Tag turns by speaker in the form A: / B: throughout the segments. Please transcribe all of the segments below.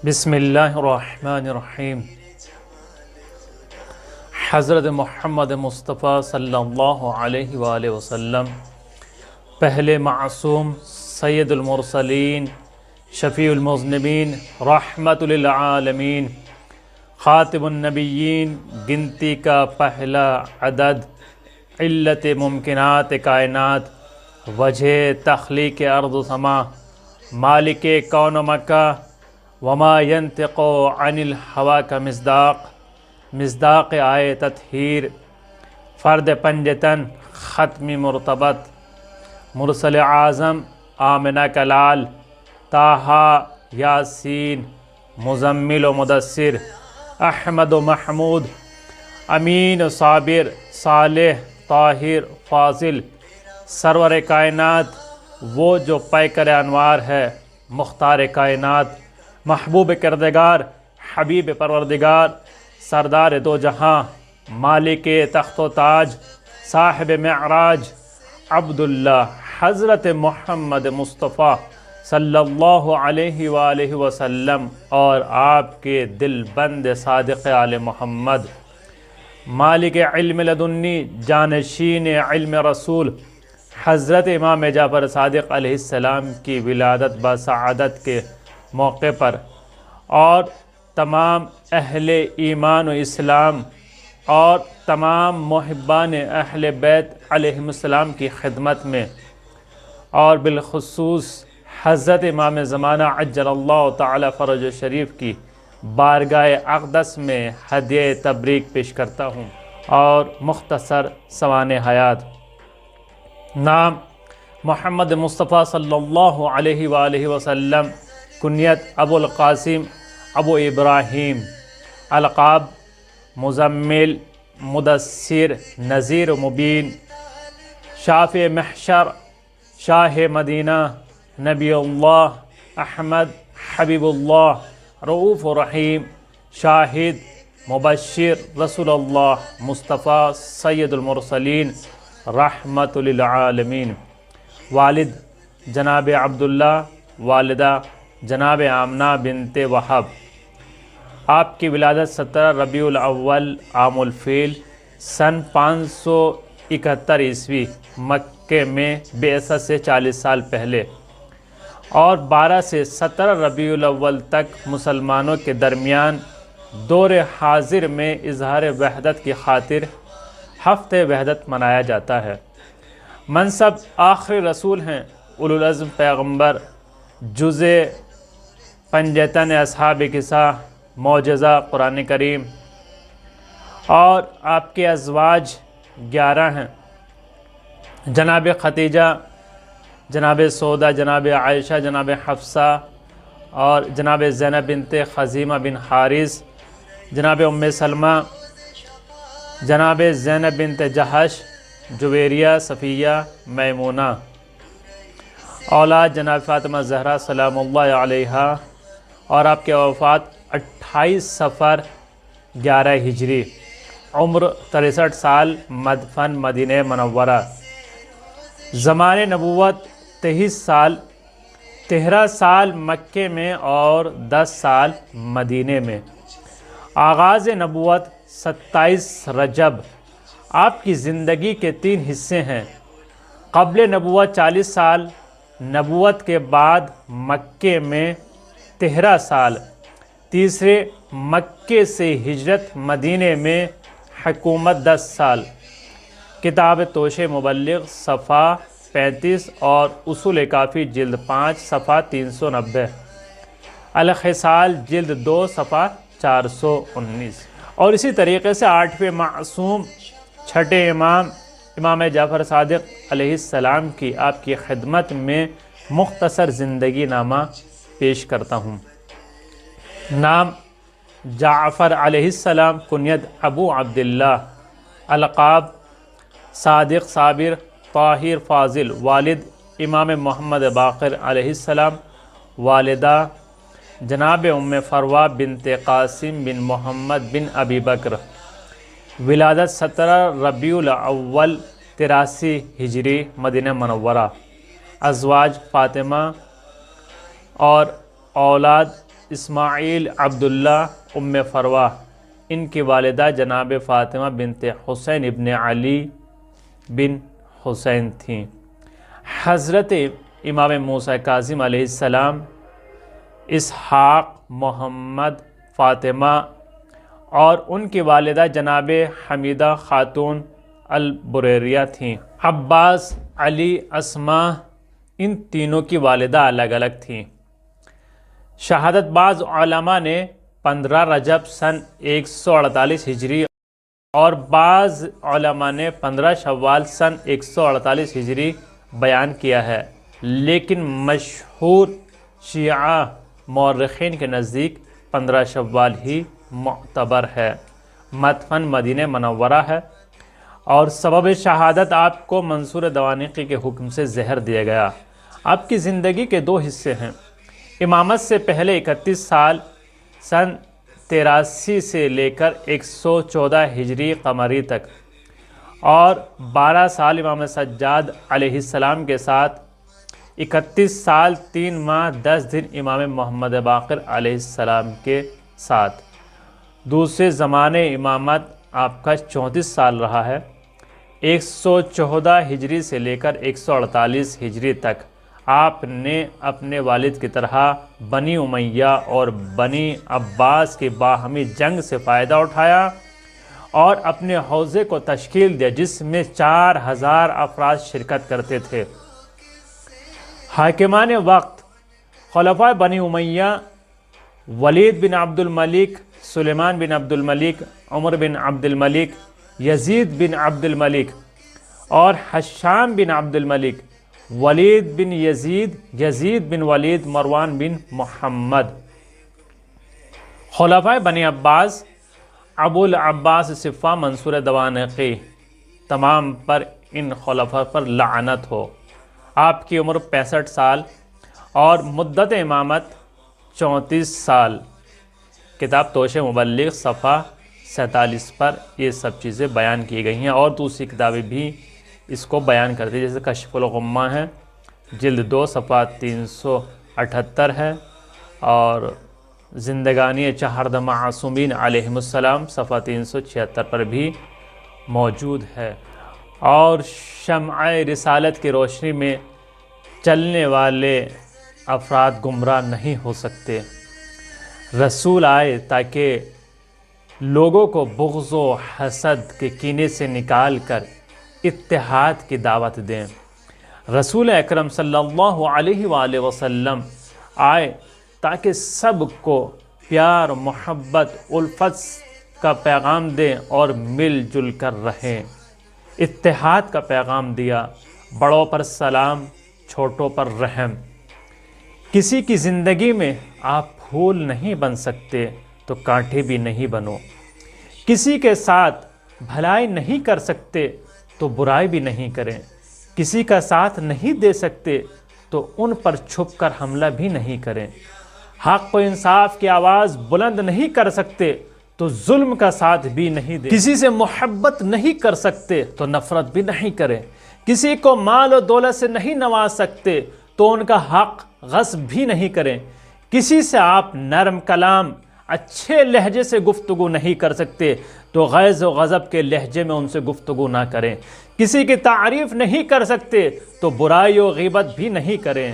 A: بسم اللہ الرحمن الرحیم۔ حضرت محمد مصطفیٰ صلی اللہ علیہ وآلہ وسلم پہلے معصوم، سید المرسلین، شفیع المذنبین، رحمت للعالمین، خاتم النبیین، گنتی کا پہلا عدد، علت ممکنات کائنات، وجہ تخلیق ارض و سما، مالک کون و مکہ، وما ینطق عن الہوا کا مصداق آئے تطہیر، فرد پنجتن، ختمی مرتبط، مرسل اعظم، آمنہ کلال، طٰہٰ، یاسین، مزمل و مدثر، احمد و محمود، امین و صابر، صالح، طاہر، فاضل، سرور کائنات، وہ جو پیکر انوار ہے، مختار کائنات، محبوب کردگار، حبیب پروردگار، سردار دو جہاں، مالک تخت و تاج، صاحب معراج، عبداللہ حضرت محمد مصطفیٰ صلی اللہ علیہ وآلہ وسلم اور آپ کے دل بند صادق آل محمد، مالک علم لدنی، جانشین علم رسول، حضرت امام جعفر صادق علیہ السلام کی ولادت بسعادت کے موقع پر، اور تمام اہل ایمان و اسلام اور تمام محبان اہل بیت علیہم السلام کی خدمت میں، اور بالخصوص حضرت امام زمانہ عجل اللہ تعالی فرج شریف کی بارگاہ اقدس میں ہدیہ تبریک پیش کرتا ہوں اور مختصر سوانح حیات۔ نام محمد مصطفیٰ صلی اللہ علیہ وآلہ وسلم، کنیت ابو القاسم، ابو ابراہیم، القاب مزمل، مدثر، نذیر مبین، شافع محشر، شاہ مدینہ، نبی اللہ، احمد، حبیب اللہ، رؤوف رحیم، شاہد، مبشر، رسول اللہ، مصطفیٰ، سید المرسلین، رحمت للعالمین۔ والد جناب عبداللہ، والدہ جناب آمنہ بنت وہب۔ آپ کی ولادت 17 ربیع الاول عام الفیل سن 571 عیسوی مکہ میں بعثت سے 40 سال پہلے، اور 12 سے 17 ربیع الاول تک مسلمانوں کے درمیان دور حاضر میں اظہار وحدت کی خاطر ہفتہ وحدت منایا جاتا ہے۔ منصب آخری رسول ہیں، اولوالعزم پیغمبر، جزء پنجتن اصحاب کسا، معجزہ قرآن کریم، اور آپ کے ازواج 11 ہیں، جناب خدیجہ، جناب سودا، جناب عائشہ، جناب حفصہ، اور جناب زینب بنت خزیمہ بن حارث، جناب ام سلمہ، جناب زینب بنت جہش، جویریہ، صفیہ، میمونہ۔ اولاد جناب فاطمہ زہرا سلام اللہ علیہا، اور آپ کے وفات 28 صفر 11 ہجری، عمر 63 سال، مدفن مدینہ منورہ۔ زمان نبوت 23 سال، 13 سال مکے میں اور 10 سال مدینہ میں۔ آغاز نبوت 27 رجب۔ آپ کی زندگی کے 3 حصے ہیں: قبل نبوت 40 سال، نبوت کے بعد مکے میں 13 سال، تیسرے مکے سے ہجرت مدینہ میں حکومت 10 سال۔ کتاب توش مبلغ صفحہ 35 اور اصول کافی جلد 5 صفحہ 390، الخصال جلد 2 صفحہ 419۔ اور اسی طریقے سے 8ویں معصوم، چھٹے امام، امام جعفر صادق علیہ السلام کی آپ کی خدمت میں مختصر زندگی نامہ پیش کرتا ہوں۔ نام جعفر علیہ السلام، کنیت ابو عبداللہ، القاب صادق، صابر، طاہر، فاضل۔ والد امام محمد باقر علیہ السلام، والدہ جناب ام فروہ بنت قاسم بن محمد بن ابی بکر۔ ولادت 17 ربیع الاول 83 ہجری، مدینہ منورہ۔ ازواج فاطمہ، اور اولاد اسماعیل عبداللہ ام فروہ، ان کی والدہ جناب فاطمہ بنت حسین ابن علی بن حسین تھیں۔ حضرت امام موسیٰ کاظم علیہ السلام اسحاق، محمد، فاطمہ اور ان کی والدہ جناب حمیدہ خاتون البریریہ تھیں۔ عباس، علی، اسماء، ان تینوں کی والدہ الگ الگ تھیں۔ شہادت بعض علماء نے 15 رجب سن 148 ہجری اور بعض علماء نے 15 شوال سن 148 ہجری بیان کیا ہے، لیکن مشہور شیعہ مورخین کے نزدیک 15 شوال ہی معتبر ہے۔ مدفن مدینہ منورہ ہے اور سبب شہادت آپ کو منصور دوانیقی کے حکم سے زہر دیا گیا۔ آپ کی زندگی کے 2 حصے ہیں۔ امامت سے پہلے 31 سال سن 83 سے لے کر 114 ہجری قمری تک، اور 12 سال امام سجاد علیہ السلام کے ساتھ، 31 سال 3 ماہ 10 دن امام محمد باقر علیہ السلام کے ساتھ۔ دوسرے زمانے امامت آپ کا 34 سال رہا ہے، 114 ہجری سے لے کر 148 ہجری تک۔ آپ نے اپنے والد کی طرح بنی امیہ اور بنی عباس کی باہمی جنگ سے فائدہ اٹھایا اور اپنے حوزے کو تشکیل دیا، جس میں 4000 افراد شرکت کرتے تھے۔ حاکمان وقت خلفائے بنی امیہ ولید بن عبد الملک، سلیمان بن عبد الملک، عمر بن عبد الملک، یزید بن عبد الملک اور حشام بن عبد الملک، ولید بن یزید، یزید بن ولید، مروان بن محمد۔ خلفائے بنی عباس ابو العباس صفہ منصور دوانیقی، تمام پر ان خلفاء پر لعنت ہو۔ آپ کی عمر 65 سال اور مدت امامت 34 سال۔ کتاب توش مبلغ صفحہ 47 پر یہ سب چیزیں بیان کی گئی ہیں، اور دوسری کتابیں بھی اس کو بیان کرتی ہیں، جیسے کشف الغمہ ہے، جلد 2 صفحہ 378 ہے، اور زندگانی 4 معصومین علیہم السلام صفحہ 376 پر بھی موجود ہے۔ اور شمع رسالت کی روشنی میں چلنے والے افراد گمراہ نہیں ہو سکتے۔ رسول آئے تاکہ لوگوں کو بغض و حسد کے کینے سے نکال کر اتحاد کی دعوت دیں۔ رسول اکرم صلی اللہ علیہ وآلہ وسلم آئے تاکہ سب کو پیار، محبت، الفت کا پیغام دیں اور مل جل کر رہیں۔ اتحاد کا پیغام دیا، بڑوں پر سلام، چھوٹوں پر رحم۔ کسی کی زندگی میں آپ پھول نہیں بن سکتے تو کانٹے بھی نہیں بنو۔ کسی کے ساتھ بھلائی نہیں کر سکتے تو برائی بھی نہیں کریں۔ کسی کا ساتھ نہیں دے سکتے تو ان پر چھپ کر حملہ بھی نہیں کریں۔ حق و انصاف کی آواز بلند نہیں کر سکتے تو ظلم کا ساتھ بھی نہیں دیں۔ کسی سے محبت نہیں کر سکتے تو نفرت بھی نہیں کریں۔ کسی کو مال و دولت سے نہیں نواز سکتے تو ان کا حق غصب بھی نہیں کریں۔ کسی سے آپ نرم کلام، اچھے لہجے سے گفتگو نہیں کر سکتے تو غیظ و غضب کے لہجے میں ان سے گفتگو نہ کریں۔ کسی کی تعریف نہیں کر سکتے تو برائی و غیبت بھی نہیں کریں۔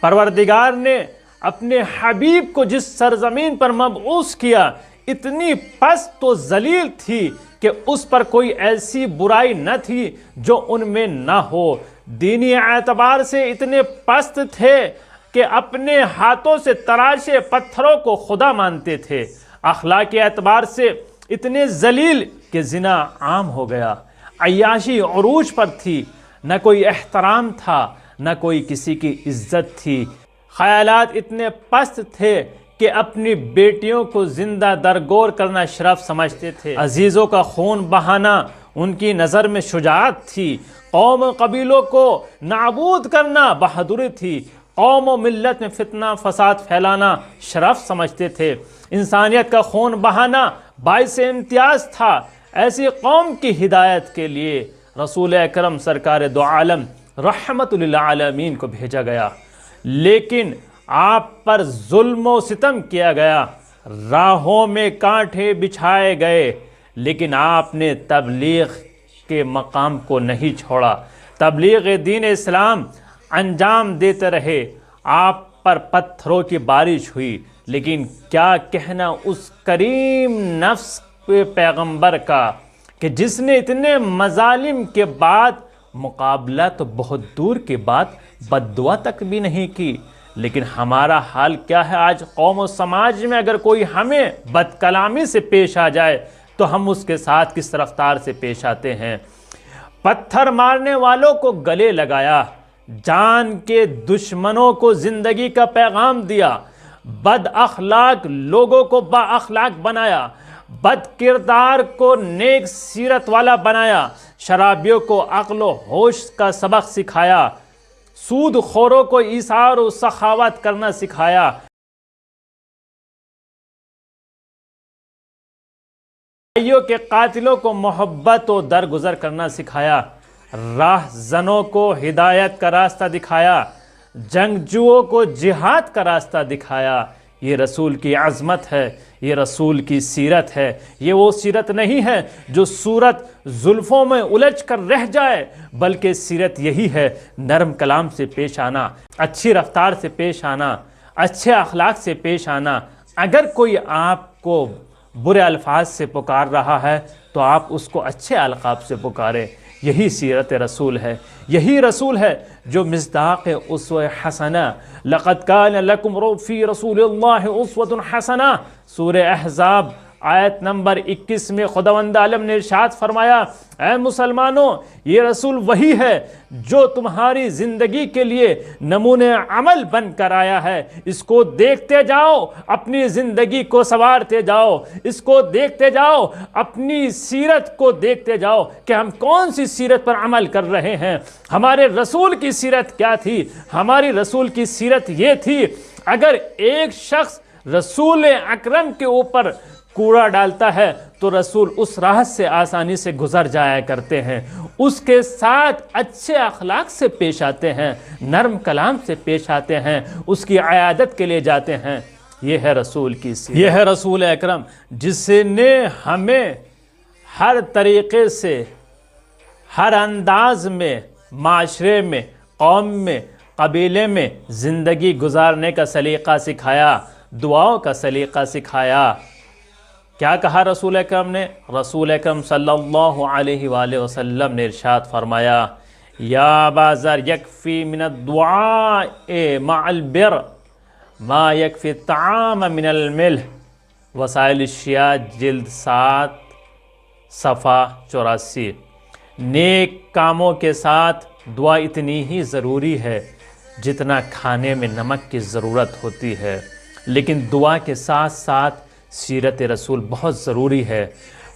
A: پروردگار نے اپنے حبیب کو جس سرزمین پر مبعوث کیا، اتنی پست و ذلیل تھی کہ اس پر کوئی ایسی برائی نہ تھی جو ان میں نہ ہو۔ دینی اعتبار سے اتنے پست تھے کہ اپنے ہاتھوں سے تراشے پتھروں کو خدا مانتے تھے۔ اخلاقی اعتبار سے اتنے ذلیل کہ زنا عام ہو گیا۔ عیاشی عروج پر تھی، نہ کوئی احترام تھا، نہ کوئی کسی کی عزت تھی۔ خیالات اتنے پست تھے کہ اپنی بیٹیوں کو زندہ درگور کرنا شرف سمجھتے تھے۔ عزیزوں کا خون بہانا ان کی نظر میں شجاعت تھی۔ قوم و قبیلوں کو نابود کرنا بہادری تھی۔ قوم و ملت میں فتنہ فساد پھیلانا شرف سمجھتے تھے۔ انسانیت کا خون بہانا باعث امتیاز تھا۔ ایسی قوم کی ہدایت کے لیے رسول اکرم سرکار دو عالم رحمت للعالمین کو بھیجا گیا، لیکن آپ پر ظلم و ستم کیا گیا، راہوں میں کانٹے بچھائے گئے، لیکن آپ نے تبلیغ کے مقام کو نہیں چھوڑا، تبلیغ دین اسلام انجام دیتے رہے۔ آپ پر پتھروں کی بارش ہوئی، لیکن کیا کہنا اس کریم نفس پیغمبر کا کہ جس نے اتنے مظالم کے بعد مقابلہ تو بہت دور کی بات بد دعا تک بھی نہیں کی۔ لیکن ہمارا حال کیا ہے آج قوم و سماج میں؟ اگر کوئی ہمیں بد کلامی سے پیش آ جائے تو ہم اس کے ساتھ کس رفتار سے پیش آتے ہیں۔ پتھر مارنے والوں کو گلے لگایا، جان کے دشمنوں کو زندگی کا پیغام دیا، بد اخلاق لوگوں کو با اخلاق بنایا، بد کردار کو نیک سیرت والا بنایا، شرابیوں کو عقل و ہوش کا سبق سکھایا، سود خوروں کو ایثار و سخاوت کرنا سکھایا، بھائیوں کے قاتلوں کو محبت و درگزر کرنا سکھایا، راہ زنوں کو ہدایت کا راستہ دکھایا، جنگجوؤں کو جہاد کا راستہ دکھایا۔ یہ رسول کی عظمت ہے، یہ رسول کی سیرت ہے۔ یہ وہ سیرت نہیں ہے جو صورت زلفوں میں الجھ کر رہ جائے، بلکہ سیرت یہی ہے نرم کلام سے پیش آنا، اچھی رفتار سے پیش آنا، اچھے اخلاق سے پیش آنا۔ اگر کوئی آپ کو برے الفاظ سے پکار رہا ہے تو آپ اس کو اچھے القاب سے پکاریں۔ یہی سیرت رسول ہے، یہی رسول ہے جو مصداق اسوہ حسنہ۔ لقد کان لکم فی رسول اللہ اسوۃ حسنہ، سورہ احزاب آیت نمبر 21 میں خداوند عالم نے ارشاد فرمایا، اے مسلمانوں، یہ رسول وہی ہے جو تمہاری زندگی کے لیے نمونہ عمل بن کر آیا ہے۔ اس کو دیکھتے جاؤ، اپنی زندگی کو سنوارتے جاؤ، اس کو دیکھتے جاؤ، اپنی سیرت کو دیکھتے جاؤ کہ ہم کون سی سیرت پر عمل کر رہے ہیں۔ ہمارے رسول کی سیرت کیا تھی؟ ہماری رسول کی سیرت یہ تھی، اگر ایک شخص رسول اکرم کے اوپر کوڑا ڈالتا ہے تو رسول اس راہ سے آسانی سے گزر جایا کرتے ہیں، اس کے ساتھ اچھے اخلاق سے پیش آتے ہیں، نرم کلام سے پیش آتے ہیں، اس کی عیادت کے لیے جاتے ہیں۔ یہ ہے رسول کی سیرت، یہ ہے رسول اکرم جس نے ہمیں ہر طریقے سے، ہر انداز میں، معاشرے میں، قوم میں، قبیلے میں زندگی گزارنے کا سلیقہ سکھایا، دعاؤں کا سلیقہ سکھایا۔ کیا کہا رسول اکرم نے؟ رسول اکرم صلی اللہ علیہ وآلہ وسلم نے ارشاد فرمایا، یا ابا ذر یکفی من الدعاء مع البر ما یکفی الطعام من الملح، وسائل الشیعہ جلد 7 صفحہ 84۔ نیک کاموں کے ساتھ دعا اتنی ہی ضروری ہے جتنا کھانے میں نمک کی ضرورت ہوتی ہے، لیکن دعا کے ساتھ ساتھ سیرت رسول بہت ضروری ہے۔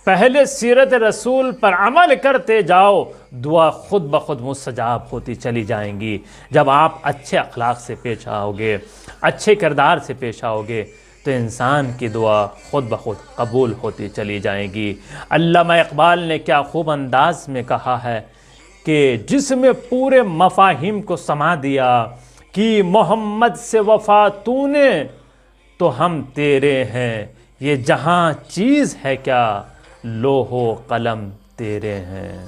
A: پہلے سیرت رسول پر عمل کرتے جاؤ، دعا خود بخود مستجاب ہوتی چلی جائیں گی۔ جب آپ اچھے اخلاق سے پیش آؤ گے، اچھے کردار سے پیش آؤ گے تو انسان کی دعا خود بخود قبول ہوتی چلی جائیں گی۔ علامہ اقبال نے کیا خوب انداز میں کہا ہے کہ جس میں پورے مفاہیم کو سما دیا کہ محمد سے وفا تو نے تو ہم تیرے ہیں، یہ جہاں چیز ہے کیا، لوح و قلم تیرے ہیں۔